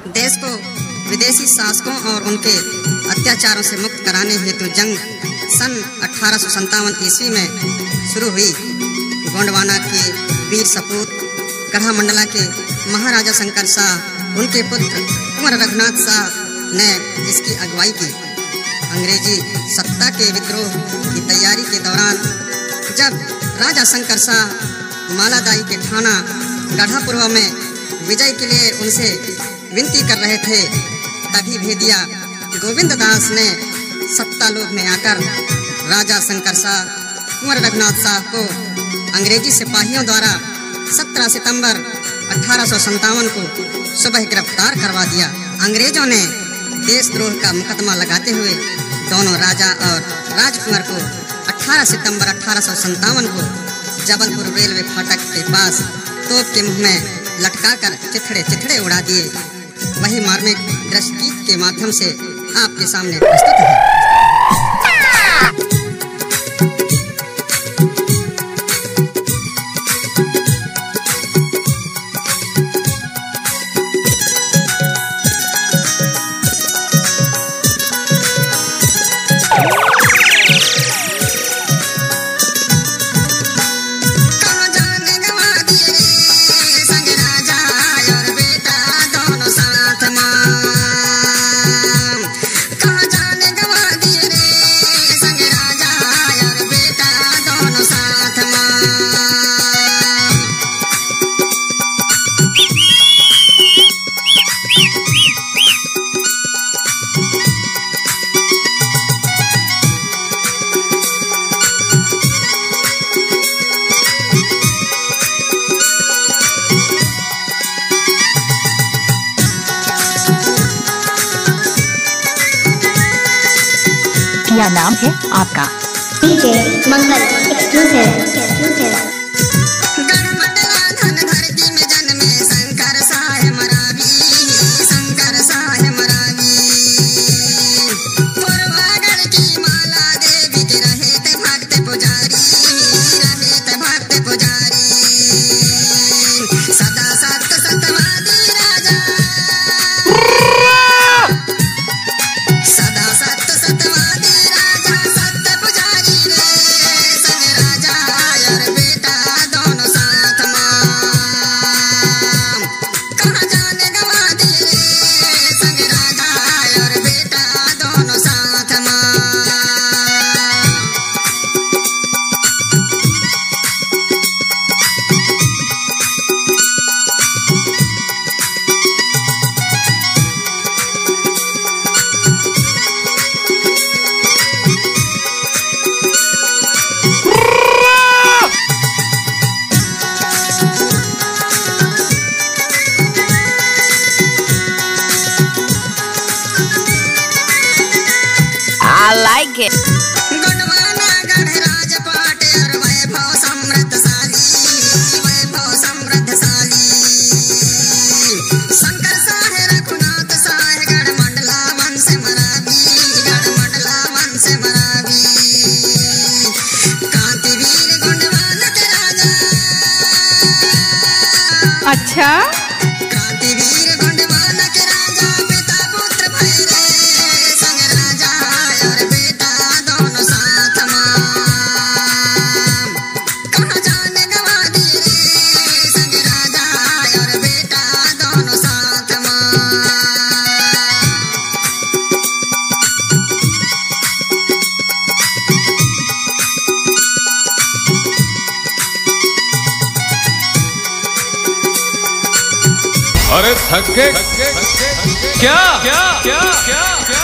देश को विदेशी शासकों और उनके अत्याचारों से मुक्त कराने हेतु जंग सन 1857 ईस्वी में शुरू हुई। गोंडवाना के वीर सपूत गढ़ा मंडला के महाराजा शंकर शाह, उनके पुत्र कुंवर रघुनाथ शाह ने इसकी अगुवाई की। अंग्रेजी सत्ता के विद्रोह की तैयारी के दौरान जब राजा शंकर शाह मालादाई के थाना गढ़ापुरवा में विजय के लिए उनसे विनती कर रहे थे, तभी भेदिया गोविंद दास ने सत्तालोक में आकर राजा शंकर शाह कुंवर रघुनाथ शाह को अंग्रेजी सिपाहियों द्वारा 17 सितंबर 1857 को सुबह गिरफ्तार करवा दिया। अंग्रेजों ने देशद्रोह का मुकदमा लगाते हुए दोनों राजा और राजकुंवर को 18 सितंबर 1857 को जबलपुर रेलवे फाटक के पास तोप के मुंह में लटकाकर चिथड़े उड़ा दिए। वही मार्मिक दृश्य गीत के माध्यम से आपके सामने प्रस्तुत है। क्या नाम है आपका? DJ Mangal exclusive. I like it. Gondwana गढ़ राजपाट और वैभव समृद्धशाली शंकर शाह रघुनाथ शाह गढ़ मंडला वंश मरावी कांतिवीर गोंडवाना के राजा। अच्छा, क्रांतिवीर गोंडवाना के राजा, पिता पुत्र भैरे संग राजा और बेटा दोनों साथ मां। कहाँ जाने गवा दिए रे संग राजा और बेटा दोनों साथ मां। अरे थक गए क्या क्या क्या क्या क्या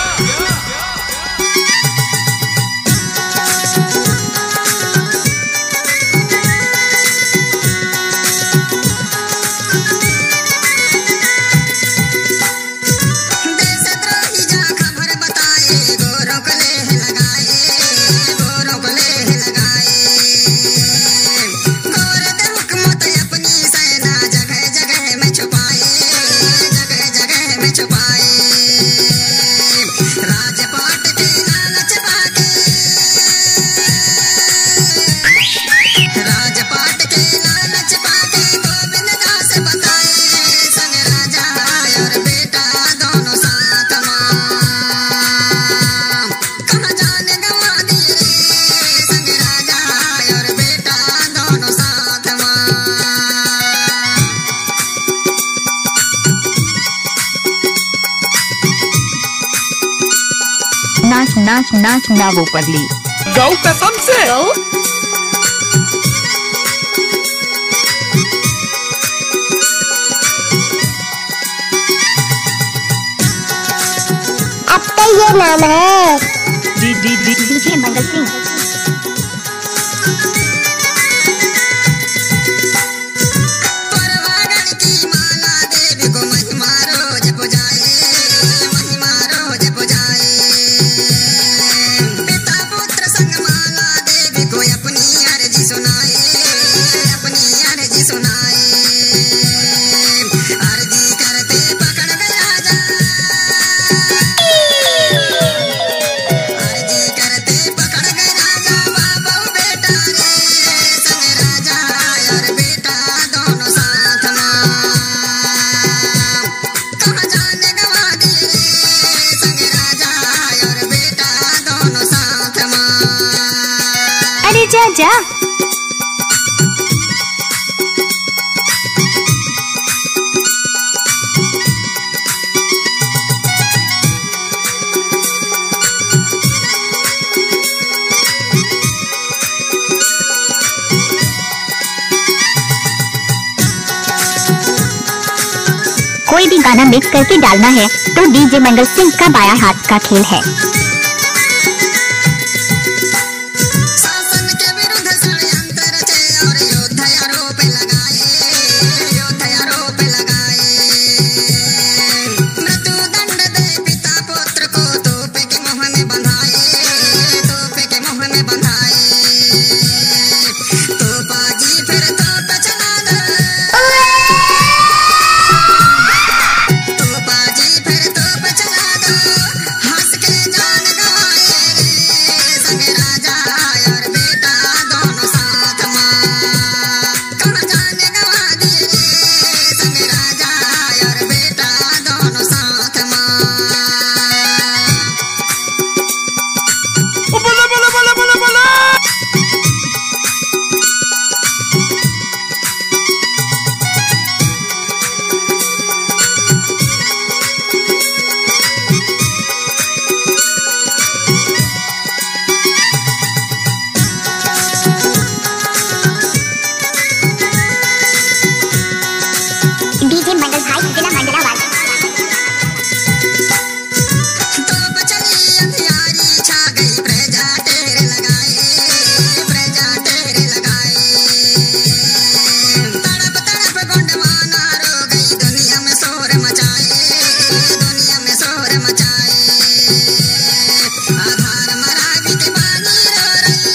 देशद्रोही जा खबर बताए, गोरों को लेह लगाए। गोर दे हुकूमत अपनी सेना जगह जगह में छुपाए। राजपाट के लालच पाके गोविंद दास बताए संग राजा और बेटा नाच नाच नाच ना वो पगली। गौ कसम से अब तो ये नाम है डीजे मंगल सिंह। परवागण की माला देवी को महिमा रोज पुजाए, महिमा रोज पुजाए। पिता पुत्र संग माला देवी को अपनी अर्जी सुनाए, अपनी अर्जी सुनाए। अर्जी करते पकड़ गए राजा, अर्जी करते पकड़ गए राजा। बाबा बेटा रे संग राजा और बेटा दोनों साथ मां। कहाँ जाने गवा दिए रे संग राजा और बेटा दोनों साथ मां। अरे जा जा। कोई भी गाना मिक्स करके डालना है तो डीजे मंगल सिंह का बाया हाथ का खेल है। शासन के विरुद्ध षड्यंत्र रचे और युद्ध आरोप लगाए, युद्ध आरोप लगाए। मृत्युदंड दे पिता पुत्र को तोप के मुंह में बंधाए, तोप के मुंह में बंधाए। तोपा जी फिर तोप चला दे, तोपा जी फिर तोप चला दो। हंस के जान गवाए रे संग राजा और बेटा दोनों साथ मां। कहाँ जाने गवा दिए रे संग राजा और बेटा दोनों साथ मां। बोला बोला बोला बोला बोला। डीजे मंगल भाई जिला मंडलावाल। तोप चली अंधियारी छा गई, प्रजा टेर लगाए, प्रजा टेर लगाए। तड़प तड़प गोंडवाना रो गई, दुनिया में शोर मचाए, दुनिया में शोर मचाए। आधार मरावी के बानी रो रही,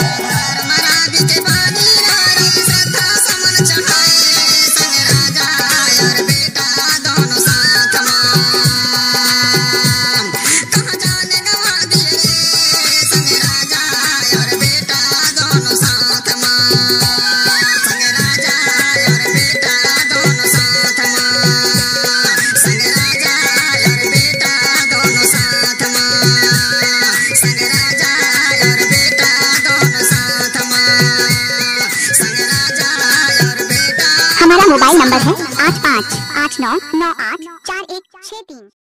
आधार मरावी के बानी रो रही। श्रद्धा समन चढ़ाए संग राजा और बेटा दोनों साथ मां। कहाँ जाने गवा दिए रे संग राजा और बेटा दोनों साथ मां। संग राजा और बेटा दोनों साथ मां। संग राजा और बेटा दोनों साथ मां। संग राजा और बेटा दोनों साथ मां। संग राजा और बेटा। हमारा मोबाइल नंबर है 8589984163।